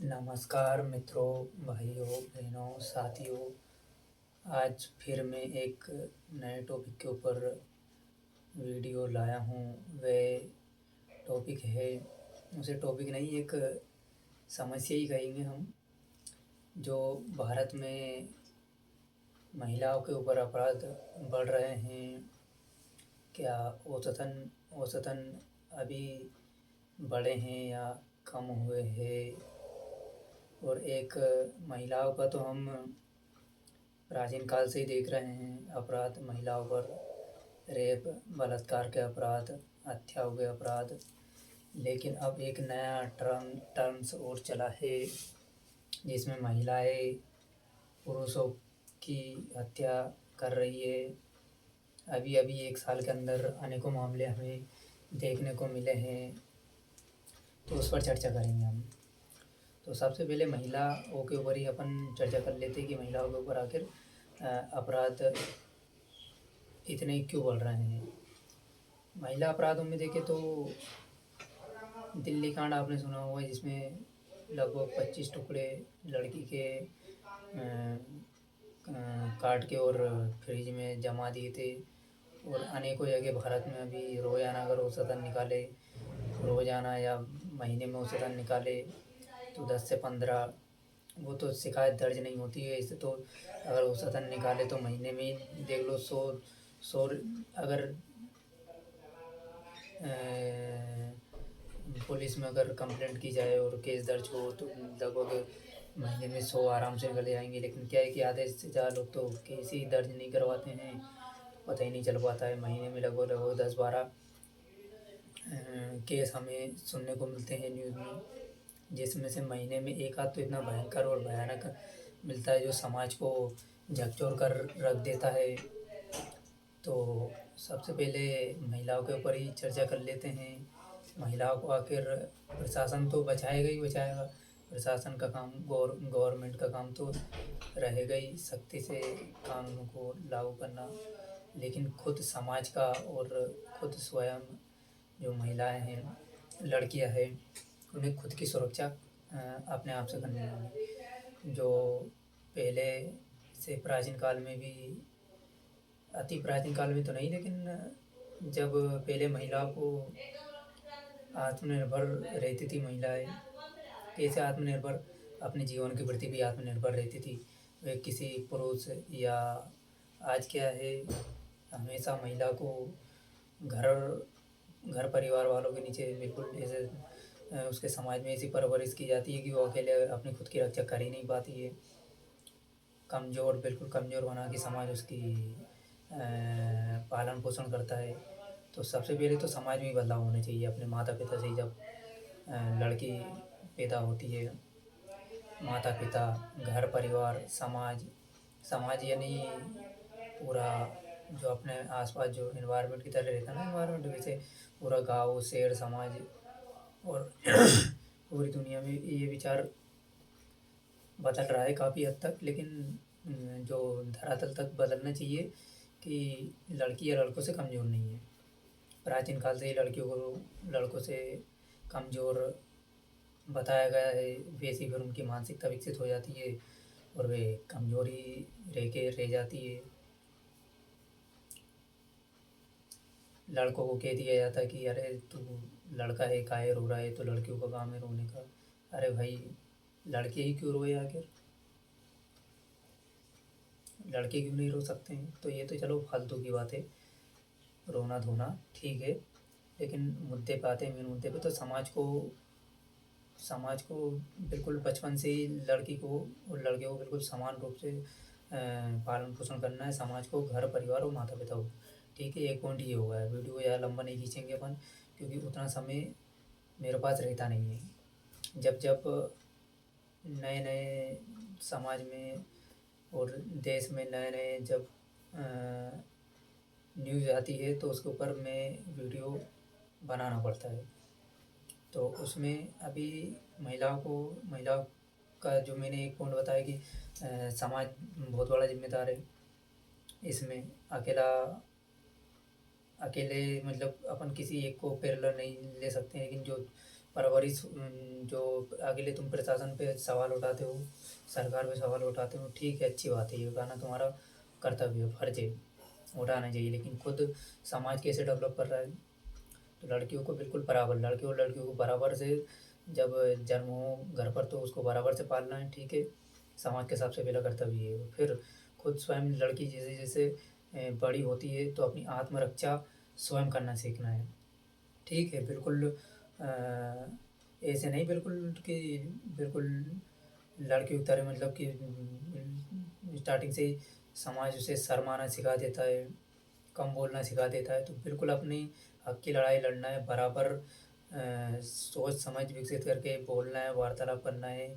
नमस्कार मित्रों, भाइयों, बहनों, साथियों। आज फिर मैं एक नए टॉपिक के ऊपर वीडियो लाया हूँ। वह टॉपिक है, उसे टॉपिक नहीं, एक समस्या ही कहेंगे हम, जो भारत में महिलाओं के ऊपर अपराध बढ़ रहे हैं। क्या औसतन अभी बढ़े हैं या कम हुए हैं? और एक महिलाओं का तो हम प्राचीन काल से ही देख रहे हैं अपराध महिलाओं पर, रेप, बलात्कार के अपराध, हत्याओं के अपराध। लेकिन अब एक नया टर्म्स और चला है, जिसमें महिलाएं पुरुषों की हत्या कर रही है। अभी अभी 1 साल के अंदर अनेकों मामले हमें देखने को मिले हैं, तो उस पर चर्चा करेंगे हम। तो सबसे पहले महिलाओं के ऊपर ही अपन चर्चा कर लेते हैं कि महिलाओं के ऊपर आखिर अपराध इतने क्यों बढ़ रहे हैं। महिला अपराधों में देखें तो दिल्ली कांड आपने सुना होगा, जिसमें लगभग 25 टुकड़े लड़की के काट के और फ्रिज में जमा दिए थे। और अनेकों जगह भारत में अभी रोजाना अगर औसतन निकाले, रोजाना या महीने में औसतन निकाले तो 10 से 15, वो तो शिकायत दर्ज नहीं होती है। इससे तो अगर औसतन निकाले तो महीने में देख लो 100 अगर पुलिस में अगर कंप्लेंट की जाए और केस दर्ज हो तो लगभग महीने में 100 आराम से निकल जाएंगे। लेकिन क्या है कि आधे से ज़्यादा लोग तो केस ही दर्ज नहीं करवाते हैं, पता ही नहीं चल पाता है। महीने में लगभग 10-12 केस हमें सुनने को मिलते हैं न्यूज़ में, जिसमें से महीने में एक आध तो इतना भयंकर और भयानक मिलता है जो समाज को झकझोर कर रख देता है। तो सबसे पहले महिलाओं के ऊपर ही चर्चा कर लेते हैं। महिलाओं को आखिर प्रशासन तो बचाएगा ही बचाएगा, प्रशासन का काम, गवर्नमेंट का काम तो रहेगा ही सख्ती से कानूनों को लागू करना। लेकिन खुद समाज का और खुद स्वयं जो महिलाएं हैं, लड़कियां हैं, उन्हें खुद की सुरक्षा अपने आप से करनी होगी। जो पहले से प्राचीन काल में भी, अति प्राचीन काल में तो नहीं, लेकिन जब पहले महिलाओं को आत्मनिर्भर रहती थी महिलाएं, कैसे आत्मनिर्भर, अपने जीवन के प्रति भी आत्मनिर्भर रहती थी। वे किसी पुरुष या, आज क्या है, हमेशा महिला को घर घर परिवार वालों के नीचे बिल्कुल ऐसे उसके समाज में ऐसी परवरिश की जाती है कि वो अकेले अपनी खुद की रक्षा कर ही नहीं पाती है। कमज़ोर, बिल्कुल कमज़ोर बना के समाज उसकी पालन पोषण करता है। तो सबसे पहले तो समाज में ही बदलाव होने चाहिए, अपने माता पिता से ही। जब लड़की पैदा होती है, माता पिता, घर परिवार, समाज, समाज यानी पूरा जो अपने आसपास जो इन्वायरमेंट की तरह रहता है ना, इन्वायरमेंट, वैसे पूरा गांव, शहर, समाज और पूरी दुनिया में ये विचार बदल रहा है काफ़ी हद तक। लेकिन जो धरातल तक बदलना चाहिए कि लड़की या लड़कों से कमज़ोर नहीं है। प्राचीन काल से ही लड़कियों को लड़कों से कमज़ोर बताया गया है, वैसी फिर उनकी मानसिकता विकसित हो जाती है और वे कमज़ोर ही रह जाती है। लड़कों को कह दिया जाता है कि अरे तू लड़का है, काहे रो रहा है, तो लड़कियों का काम है रोने का। अरे भाई, लड़के ही क्यों रोए आखिर, लड़के क्यों नहीं रो सकते हैं? तो ये तो चलो फालतू की बात है, रोना धोना ठीक है। लेकिन मुद्दे पे आते हैं, मेन मुद्दे पे। तो समाज को बिल्कुल बचपन से ही लड़की को और लड़के को बिल्कुल समान रूप से पालन पोषण करना है। समाज को, घर परिवार और माता पिता को, ठीक है। एक पॉइंट ये हुआ है, वीडियो को ज़्यादा लंबा नहीं खींचेंगे अपन, क्योंकि उतना समय मेरे पास रहता नहीं है। जब जब नए नए समाज में और देश में नए नए जब न्यूज़ आती है तो उसके ऊपर मैं वीडियो बनाना पड़ता है। तो उसमें अभी महिलाओं का जो मैंने एक पॉइंट बताया कि समाज बहुत बड़ा जिम्मेदार है इसमें। अकेले मतलब अपन किसी एक को पैरेलल नहीं ले सकते हैं, लेकिन जो परवरिश जो अकेले तुम प्रशासन पे सवाल उठाते हो, सरकार पे सवाल उठाते हो, ठीक है, अच्छी बात है, ये उठाना तुम्हारा कर्तव्य है, फर्ज है, उठाना चाहिए। लेकिन खुद समाज कैसे डेवलप कर रहा है? तो लड़कियों को बिल्कुल बराबर, लड़के और लड़कियों को बराबर से जब जन्म हो घर पर तो उसको बराबर से पालना है, ठीक है, समाज के सबसे पहला कर्तव्य है। फिर खुद स्वयं लड़की जैसे जैसे बड़ी होती है तो अपनी आत्मरक्षा स्वयं करना सीखना है, ठीक है, बिल्कुल ऐसे नहीं बिल्कुल कि बिल्कुल लड़कियों की तरह, मतलब कि स्टार्टिंग से ही समाज उसे शर्माना सिखा देता है, कम बोलना सिखा देता है। तो बिल्कुल अपनी हक की लड़ाई लड़ना है, बराबर सोच समझ विकसित करके बोलना है, वार्तालाप करना है।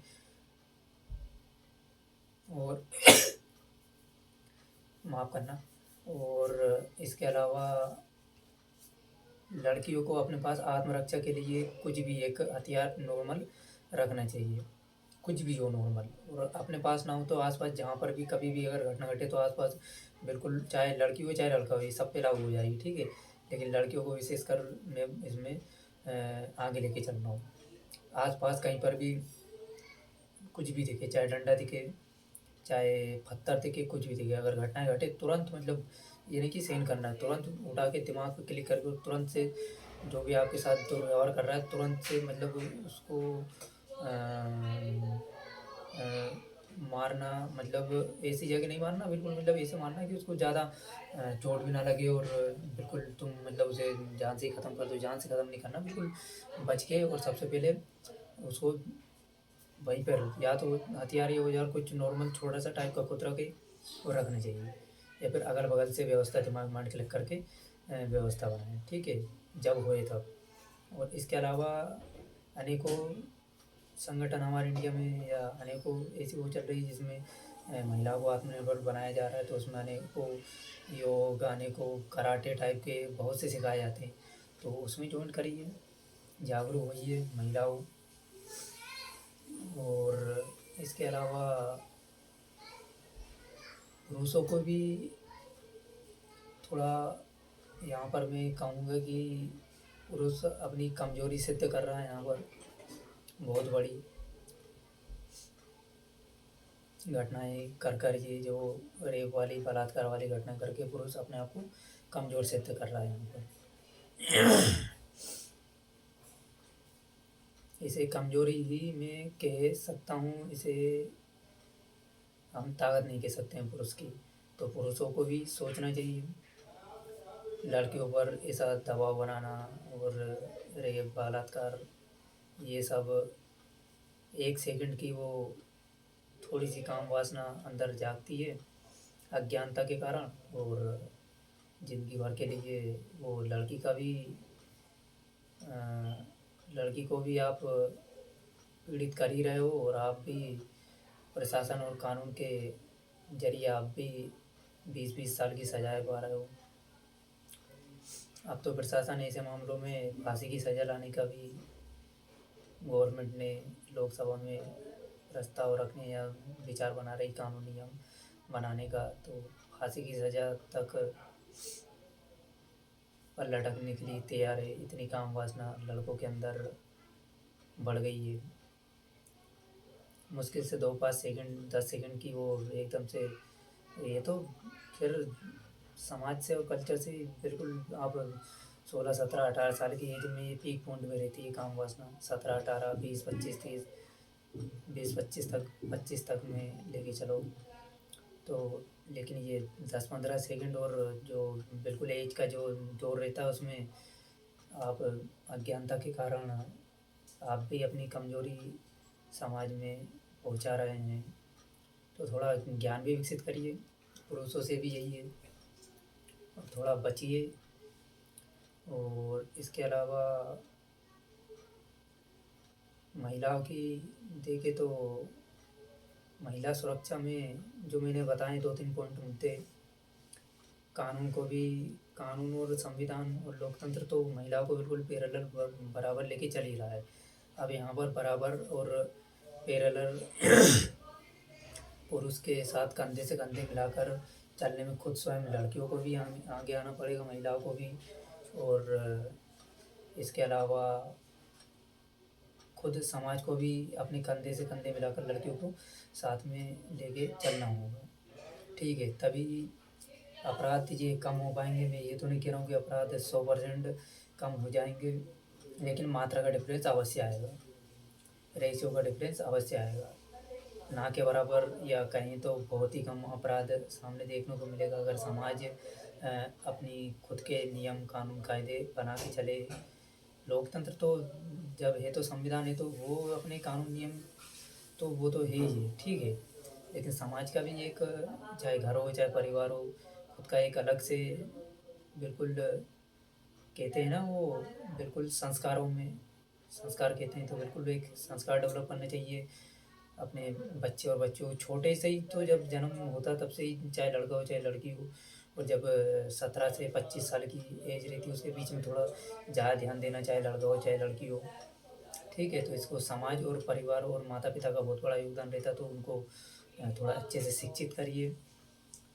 और माफ़ करना। और इसके अलावा लड़कियों को अपने पास आत्मरक्षा के लिए कुछ भी एक हथियार नॉर्मल रखना चाहिए, कुछ भी हो नॉर्मल। और अपने पास ना हो तो आसपास जहाँ पर भी कभी भी अगर घटना घटे तो आसपास बिल्कुल, चाहे लड़की हो चाहे लड़का हो, ये सब पे लागू हो जाएगी, ठीक है। लेकिन लड़कियों को विशेषकर में इसमें आगे लेके चलना हो। आसपास कहीं पर भी कुछ भी दिखे, चाहे डंडा दिखे, चाहे पत्थर दिखे, कुछ भी दिखे, अगर घटनाएं घटे तुरंत, मतलब ये नहीं कि सहन करना है, तुरंत उठा के दिमाग पे क्लिक करके तुरंत से जो भी आपके साथ दुर्व्यवहार कर रहा है तुरंत से, मतलब उसको मारना, मतलब ऐसी जगह नहीं मारना बिल्कुल, मतलब ऐसे मारना कि उसको ज़्यादा चोट भी ना लगे, और बिल्कुल तुम मतलब उसे जान से ही ख़त्म कर दो। जान से ख़त्म नहीं करना, बिल्कुल बच के। और सबसे पहले उसको वहीं पर या तो हथियार या औजार कुछ नॉर्मल छोटा सा टाइप का खुद रखे और रखना चाहिए, या फिर अगल बगल से व्यवस्था दिमाग माइंड क्लिक करके व्यवस्था बनाएं, ठीक है, जब होए तब। और इसके अलावा अनेकों संगठन हमारे इंडिया में, या अनेकों ऐसी वो चल रही है जिसमें महिलाओं को आत्मनिर्भर बनाया जा रहा है। तो उसमें अनेकों योग, अनेकों कराटे टाइप के बहुत से सिखाए जाते हैं, तो उसमें ज्वाइन करिए, जागरूक होइए महिलाओं। और इसके अलावा पुरुषों को भी थोड़ा यहाँ पर मैं कहूँगा कि पुरुष अपनी कमजोरी सिद्ध कर रहा है यहाँ पर, बहुत बड़ी घटनाएं कर ये जो रेप वाली, बलात्कार वाली घटना करके पुरुष अपने आप को कमज़ोर सिद्ध कर रहा है यहाँ पर। इसे कमज़ोरी ही मैं कह सकता हूँ, इसे हम ताकत नहीं कह सकते हैं पुरुष की। तो पुरुषों को भी सोचना चाहिए, लड़कियों पर ऐसा दबाव बनाना और रेप, बलात्कार, ये सब एक सेकंड की वो थोड़ी सी काम वासना अंदर जागती है अज्ञानता के कारण, और ज़िंदगी भर के लिए वो लड़की का भी लड़की को भी आप पीड़ित कर ही रहे हो, और आप भी प्रशासन और कानून के जरिए आप भी 20-20 साल की सजाएं पा रहे हो। अब तो प्रशासन ऐसे मामलों में फांसी की सज़ा लाने का भी गवर्नमेंट ने लोकसभा में प्रस्ताव रखने या विचार बना रही, कानूनी नियम बनाने का। तो फांसी की सज़ा तक पर लटकने के लिए तैयार है, इतनी काम वासना लड़कों के अंदर बढ़ गई है। मुश्किल से 2-5 सेकंड, 10 सेकंड की वो एकदम से, ये तो फिर समाज से और कल्चर से बिल्कुल आप 16, 17, 18 साल की एज में ये पीक पॉइंट में रहती है काम वासना। 17, 18, 20, 25, 30, 20, 25 तक, 25 तक में लेके चलो तो। लेकिन ये 10-15 सेकंड और जो बिल्कुल एज का जो दौर रहता है उसमें आप अज्ञानता के कारण आप भी अपनी कमजोरी समाज में पहुंचा रहे हैं। तो थोड़ा ज्ञान भी विकसित करिए, पुरुषों से भी यही है, और थोड़ा बचिए। और इसके अलावा महिलाओं की देखें तो महिला सुरक्षा में जो मैंने बताए 2-3 पॉइंट मुद्दे, कानून को भी, कानून और संविधान और लोकतंत्र तो महिलाओं को बिल्कुल पैरेलल बराबर लेके चल ही रहा है। अब यहाँ पर बराबर और पैरेलल पुरुष के साथ कंधे से कंधे मिलाकर चलने में खुद स्वयं लड़कियों को भी आगे आना पड़ेगा, महिलाओं को भी। और इसके अलावा खुद समाज को भी अपने कंधे से कंधे मिलाकर लड़कियों को साथ में लेके चलना होगा। ठीक है, तभी अपराध ये कम हो पाएँगे। मैं ये तो नहीं कह रहा हूँ कि अपराध 100% कम हो जाएँगे, लेकिन मात्रा का डिफ़रेंस अवश्य आएगा, रेशियो का डिफ़रेंस अवश्य आएगा। ना के बराबर या कहें तो बहुत ही कम अपराध सामने देखने को मिलेगा अगर समाज अपनी खुद के नियम, कानून, कायदे बना के चले। लोकतंत्र तो जब है तो संविधान है तो वो अपने कानून नियम तो वो तो है ही है, ठीक है। लेकिन समाज का भी एक चाहे घर हो, चाहे परिवार हो, खुद का एक अलग से बिल्कुल कहते हैं ना वो बिल्कुल संस्कारों में संस्कार कहते हैं तो बिल्कुल एक संस्कार डेवलप करने चाहिए अपने बच्चे और बच्चों को छोटे से ही। तो जब जन्म होता तब से ही चाहे लड़का हो चाहे लड़की हो, और जब 17 से 25 साल की एज रहती है उसके बीच में थोड़ा ज़्यादा ध्यान देना, चाहे लड़का हो चाहे लड़की हो, ठीक है। तो इसको समाज और परिवार और माता पिता का बहुत बड़ा योगदान रहता है, तो उनको थोड़ा अच्छे से शिक्षित करिए,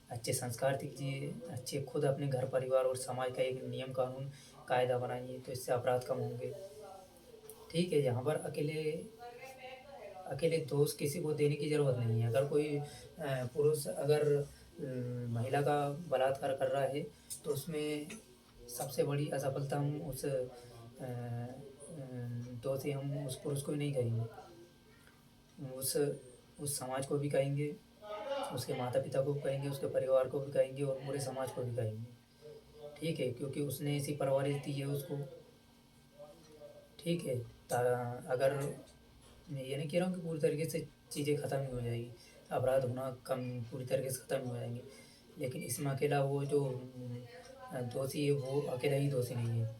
अच्छे संस्कार दीजिए, अच्छे खुद अपने घर परिवार और समाज का एक नियम कानून कायदा बनाइए, तो इससे अपराध कम होंगे। ठीक है, यहाँ पर अकेले अकेले दोष किसी को देने की ज़रूरत नहीं है। अगर कोई पुरुष अगर महिला का बलात्कार कर रहा है तो उसमें सबसे बड़ी असफलता हम दोषी हम उस पुरुष को ही नहीं कहेंगे, उस उस समाज को भी कहेंगे, उसके माता पिता को भी कहेंगे, उसके परिवार को भी कहेंगे और पूरे समाज को भी कहेंगे। ठीक है, क्योंकि उसने ऐसी परवरिश दी है उसको। ठीक है, अगर मैं ये नहीं कह रहा हूँ कि पूरी तरीके से चीज़ें ख़त्म ही हो जाएगी, अपराध होना कम पूरी तरीके से ख़त्म ही हो जाएंगे, लेकिन इसमें अकेला वो जो दोषी है वो अकेला ही दोषी नहीं है।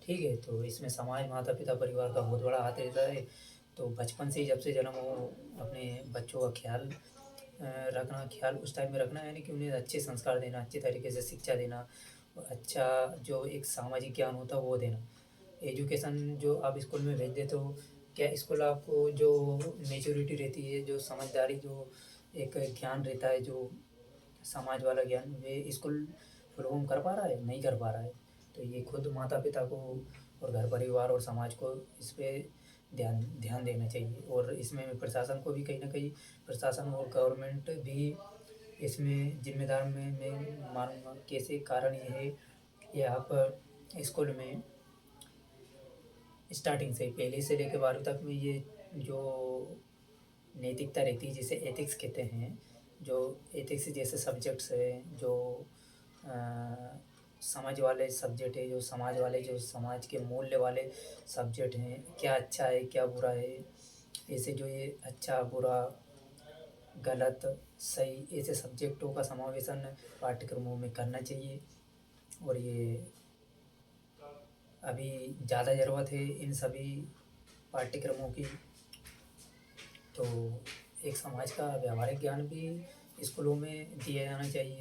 ठीक है, तो इसमें समाज, माता पिता, परिवार का बहुत बड़ा हाथ रहता है। तो बचपन से ही जब से जन्म हो अपने बच्चों का ख्याल रखना, ख्याल उस टाइम में रखना, यानी कि उन्हें अच्छे संस्कार देना, अच्छे तरीके से शिक्षा देना और अच्छा जो एक सामाजिक ज्ञान होता है वो देना। एजुकेशन जो आप स्कूल में भेज देते हो, क्या स्कूल आपको जो मैच्योरिटी रहती है, जो समझदारी, जो एक ज्ञान रहता है, जो समाज वाला ज्ञान, वे स्कूल फुलफॉर्म कर पा रहा है? नहीं कर पा रहा है। तो ये खुद माता पिता को और घर परिवार और समाज को इस पे ध्यान ध्यान देना चाहिए। और इसमें प्रशासन को भी कहीं न कहीं, प्रशासन और गवर्नमेंट भी इसमें ज़िम्मेदार मैं मानूँगा। कैसे? कारण ये है कि आप स्कूल में स्टार्टिंग से ही पहली से लेकर 12वीं तक में ये जो नैतिकता रहती है जिसे एथिक्स कहते हैं, जो एथिक्स जैसे सब्जेक्ट्स हैं, जो अ, समझ वाले सब्जेक्ट है, जो समाज वाले, जो समाज के मूल्य वाले सब्जेक्ट हैं, क्या अच्छा है क्या बुरा है, ऐसे जो ये अच्छा बुरा गलत सही ऐसे सब्जेक्टों का समावेशन पाठ्यक्रमों में करना चाहिए। और ये अभी ज़्यादा ज़रूरत है इन सभी पाठ्यक्रमों की। तो एक समाज का व्यावहारिक ज्ञान भी स्कूलों में दिया जाना चाहिए।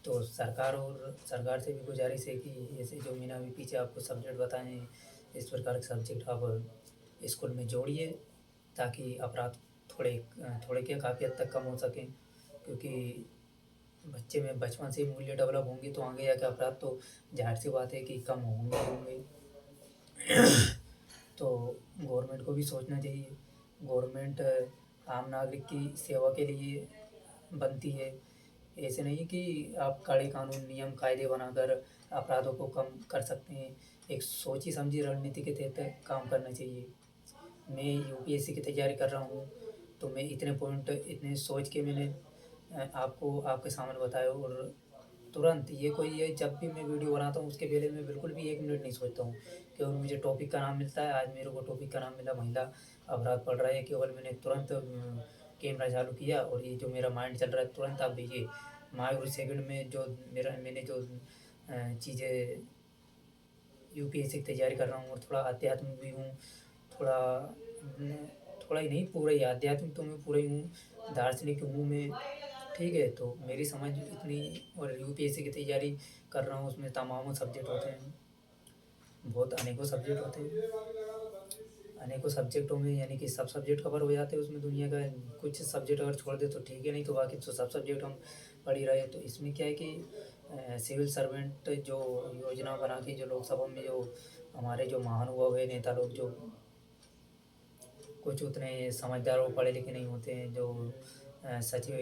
तो सरकार से भी गुजारिश है कि ऐसे जो मैंने अभी पीछे आपको सब्जेक्ट बताए हैं, इस प्रकार के सब्जेक्ट आप स्कूल में जोड़िए, ताकि अपराध थोड़े क्या काफ़ी हद तक कम हो सकें। क्योंकि बच्चे में बचपन से ही मूल्य डेवलप होंगे तो आगे जाके अपराध तो ज़ाहिर-सी बात है कि कम होंगे ही होंगे। तो गवर्नमेंट को भी सोचना चाहिए। गवर्नमेंट आम नागरिक की सेवा के लिए बनती है। ऐसे नहीं कि आप कड़े कानून, नियम, कायदे बनाकर अपराधों को कम कर सकते हैं। एक सोची समझी रणनीति के तहत काम करना चाहिए। मैं यूपीएससी की तैयारी कर रहा हूँ, तो मैं इतने पॉइंट इतने सोच के मैंने आपको आपके सामने बताया। और तुरंत ये जब भी मैं वीडियो बनाता हूँ उसके पहले मैं बिल्कुल भी 1 मिनट नहीं सोचता हूँ। केवल मुझे टॉपिक का नाम मिलता है, आज मेरे को टॉपिक का नाम मिला महिला अपराध पढ़ रहा है, केवल मैंने तुरंत कैमरा चालू किया और ये जो मेरा माइंड चल रहा है तुरंत आप देखिए माइक्रो सेकंड में जो मैंने जो चीज़ें यूपीएससी की तैयारी कर रहा हूँ और थोड़ा आध्यात्मिक भी हूँ, थोड़ा थोड़ा ही नहीं पूरा ही आध्यात्मिक तो मैं पूरा ही हूँ, दार्शनिक हूँ मैं। ठीक है, तो मेरी समझ इतनी, और यूपीएससी की तैयारी कर रहा हूँ उसमें तमामों सब्जेक्ट होते हैं, बहुत अनेकों सब्जेक्ट होते हैं। अनेकों सब्जेक्टों में यानी कि सब सब्जेक्ट कवर हो जाते हैं उसमें दुनिया का। कुछ सब्जेक्ट अगर छोड़ दे तो ठीक है, नहीं तो बाकी तो सब सब्जेक्ट हम पढ़ ही रहे हैं। तो इसमें क्या है कि सिविल सर्वेंट जो योजना बना के जो लोकसभा में जो हमारे जो महानुभाव है, नेता लोग जो कुछ उतने समझदार और पढ़े लिखे नहीं होते हैं, जो सचिव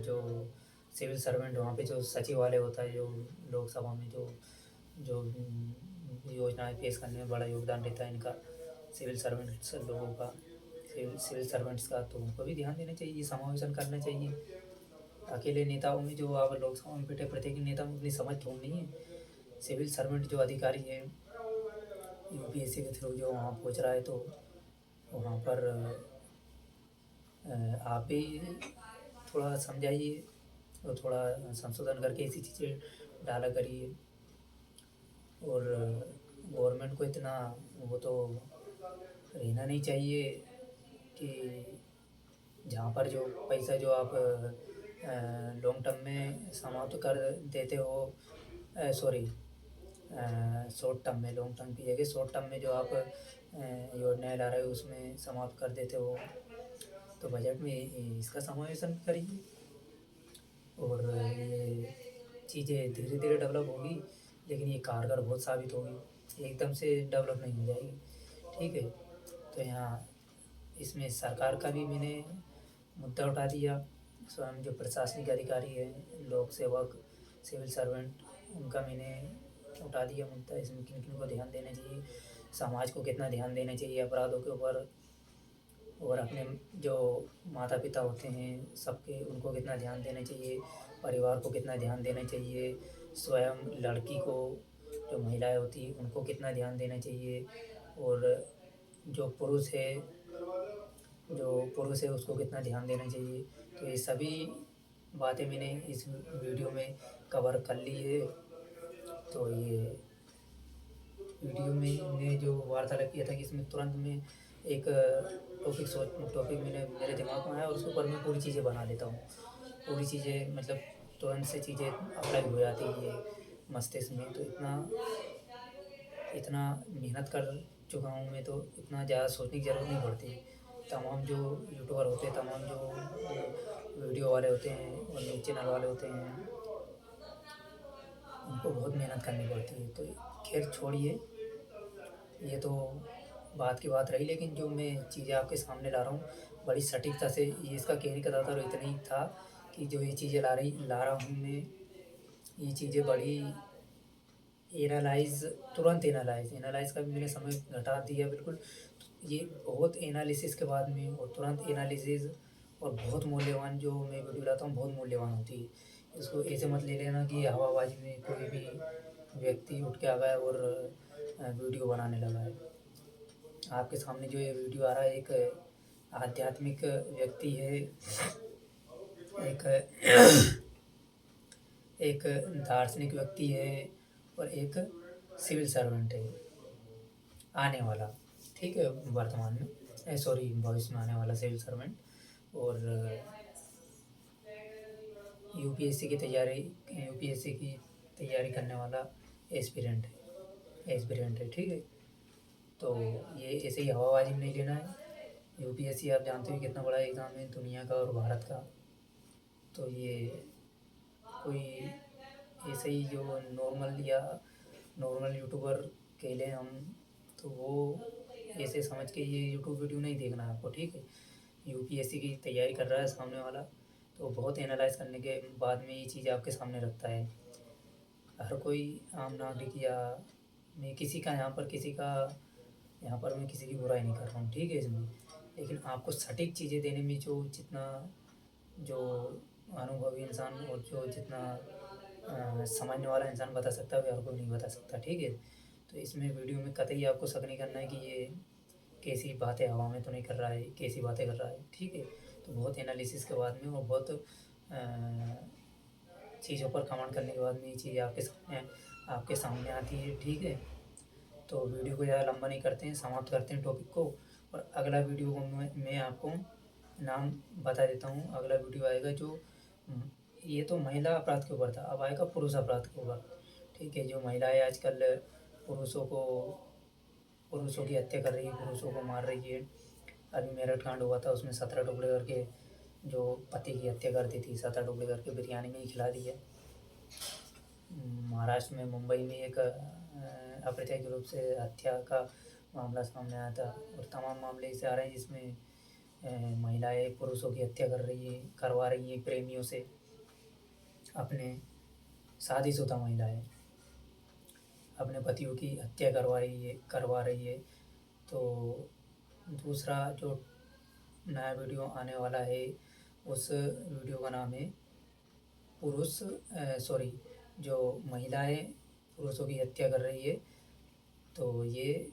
जो सिविल सर्वेंट वहाँ पे जो सचिव वाले होता है, जो लोकसभा में जो जो योजनाएं पेश करने में बड़ा योगदान रहता है इनका, सिविल सर्वेंट्स लोगों का, सिविल सर्वेंट्स का, तो उनको भी ध्यान देना चाहिए, समावेशन करना चाहिए। अकेले नेताओं में जो आप लोकसभा में बैठे प्रत्येक नेता में उतनी समझ थोड़ी नहीं है। सिविल सर्वेंट जो अधिकारी है यूपीएससी के थ्रू जो वहाँ पहुँच रहा है, तो वहाँ पर आप भी थोड़ा समझाइए और थोड़ा संशोधन करके ऐसी चीज़ें डाला करिए। और गवर्नमेंट को इतना वो तो रहना नहीं चाहिए कि जहाँ पर जो पैसा जो आप लॉन्ग टर्म में समाप्त कर देते हो, सॉरी शॉर्ट टर्म में, लॉन्ग टर्म की जगह शॉर्ट टर्म में जो आप योजनाएं ला रहे हो उसमें समाप्त कर देते हो, तो बजट में इसका समावेशन करिए। और ये चीज़ें धीरे धीरे डेवलप होगी, लेकिन ये कारगर बहुत साबित होगी, एकदम से डेवलप नहीं हो जाएगी। ठीक है, तो यहाँ इसमें सरकार का भी मैंने मुद्दा उठा दिया, स्वयं जो प्रशासनिक अधिकारी हैं, लोक सेवक, सिविल सर्वेंट, उनका मैंने उठा दिया मुद्दा। इसमें किन किन को ध्यान देना चाहिए, समाज को कितना ध्यान देना चाहिए अपराधों के ऊपर, और अपने जो माता पिता होते हैं सबके, उनको कितना ध्यान देना चाहिए, परिवार को कितना ध्यान देना चाहिए, स्वयं लड़की को, जो महिलाएं होती हैं उनको कितना ध्यान देना चाहिए, और जो पुरुष है उसको कितना ध्यान देना चाहिए। तो ये सभी बातें मैंने इस वीडियो में कवर कर ली है। तो ये वीडियो में मैंने जो वार्तालाप किया था कि इसमें तुरंत में एक टॉपिक मैंने मेरे दिमाग में आया और उसके ऊपर मैं पूरी चीज़ें बना लेता हूँ। पूरी चीज़ें मतलब तुरंत से चीज़ें अप्लाई हो जाती है मस्तिष्क में। तो इतना मेहनत कर चुका हूँ मैं, तो इतना ज़्यादा सोचने की ज़रूरत नहीं पड़ती। तमाम जो यूट्यूबर होते हैं, तमाम जो वीडियो वाले होते हैं और न्यूज़ चैनल वाले होते हैं, उनको बहुत मेहनत करनी पड़ती है। तो खैर छोड़िए, ये तो बात की बात रही, लेकिन जो मैं चीज़ें आपके सामने ला रहा हूँ बड़ी सटीकता से, ये इसका कहने का तात्पर्य इतना ही था कि जो ये चीज़ें ला रहा हूँ मैं, ये चीज़ें बड़ी तुरंत एनालाइज़ का भी मैंने समय घटा दिया बिल्कुल। ये बहुत एनालिसिस के बाद में और तुरंत एनालिसिस, और बहुत मूल्यवान जो मैं वीडियो लाता हूँ बहुत मूल्यवान होती है। इसको ऐसे मत ले लेना कि हवाबाजी में कोई भी व्यक्ति उठ के आ गया और वीडियो बनाने लगा है। आपके सामने जो ये वीडियो आ रहा है, एक आध्यात्मिक व्यक्ति है, एक एक दार्शनिक व्यक्ति है, और एक सिविल सर्वेंट है आने वाला। ठीक है, वर्तमान में, सॉरी भविष्य में आने वाला सिविल सर्वेंट, और यूपीएससी की तैयारी करने वाला एस्पिरेंट है। ठीक है, तो ये ऐसे ही हवाबाजी में नहीं लेना है। यूपीएससी आप जानते हो कितना बड़ा एग्ज़ाम है दुनिया का और भारत का। तो ये कोई ऐसे ही जो नॉर्मल यूट्यूबर कह लें हम, तो वो ऐसे समझ के ये यूट्यूब वीडियो नहीं देखना है आपको। ठीक है, यूपीएससी की तैयारी कर रहा है सामने वाला, तो बहुत एनालाइज करने के बाद में ये चीज़ आपके सामने रखता है। हर कोई आम नागरिक, या मैं किसी का यहाँ पर मैं किसी की बुराई नहीं कर रहा हूँ, ठीक है इसमें, लेकिन आपको सटीक चीज़ें देने में जो अनुभवी इंसान और जो जितना समझने वाला इंसान बता सकता है, वो हर कोई नहीं बता सकता। ठीक है, तो इसमें वीडियो में कतई आपको शक नहीं करना है कि ये कैसी बातें हवा में तो नहीं कर रहा है, कैसी बातें कर रहा है। ठीक है, तो बहुत एनालिसिस के बाद में और बहुत चीज़ों पर कमेंट करने के बाद में ये चीज़ आपके सामने आती है। ठीक है, तो वीडियो को ज़्यादा लंबा नहीं करते हैं, समाप्त करते हैं टॉपिक को, और अगला वीडियो को मैं आपको नाम बता देता हूँ। अगला वीडियो आएगा जो ये तो महिला अपराध के ऊपर था, अब आएगा पुरुष अपराध के ऊपर। ठीक है, जो महिलाएं आजकल पुरुषों की हत्या कर रही है, पुरुषों को मार रही है। अभी मेरठ कांड हुआ था, उसमें 17 टुकड़े करके जो पति की हत्या कर दी थी, 17 टुकड़े करके बिरयानी में ही खिला दिया। महाराष्ट्र में मुंबई में एक अप्रत्यक्ष रूप से हत्या का मामला सामने आया था और तमाम मामले ऐसे आ रहे हैं जिसमें महिलाएं पुरुषों की हत्या करवा रही हैं प्रेमियों से, अपने शादीशुदा महिलाएं अपने पतियों की हत्या करवा रही है। तो दूसरा जो नया वीडियो आने वाला है, उस वीडियो का नाम है सॉरी, जो महिलाएं पुरुषों की हत्या कर रही है, तो ये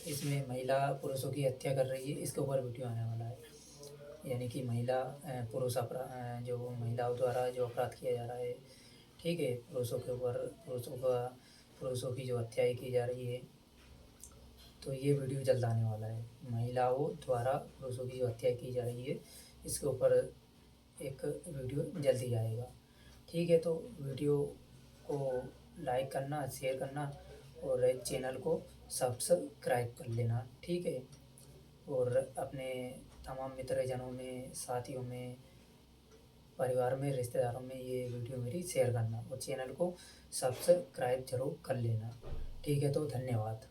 इसमें महिला पुरुषों की हत्या कर रही है, इसके ऊपर वीडियो आने वाला है। यानी कि जो महिलाओं द्वारा जो अपराध किया जा रहा है, ठीक है, पुरुषों की जो हत्याएं की जा रही है, तो ये वीडियो जल्द आने वाला है। महिलाओं द्वारा पुरुषों की जो हत्या की जा रही है, इसके ऊपर एक वीडियो जल्द ही आएगा। ठीक है, तो वीडियो को लाइक करना, शेयर करना और चैनल को सब्सक्राइब कर लेना, ठीक है। और अपने तमाम मित्रजनों में, साथियों में, परिवार में, रिश्तेदारों में ये वीडियो मेरी शेयर करना और चैनल को सब्सक्राइब ज़रूर कर लेना। ठीक है, तो धन्यवाद।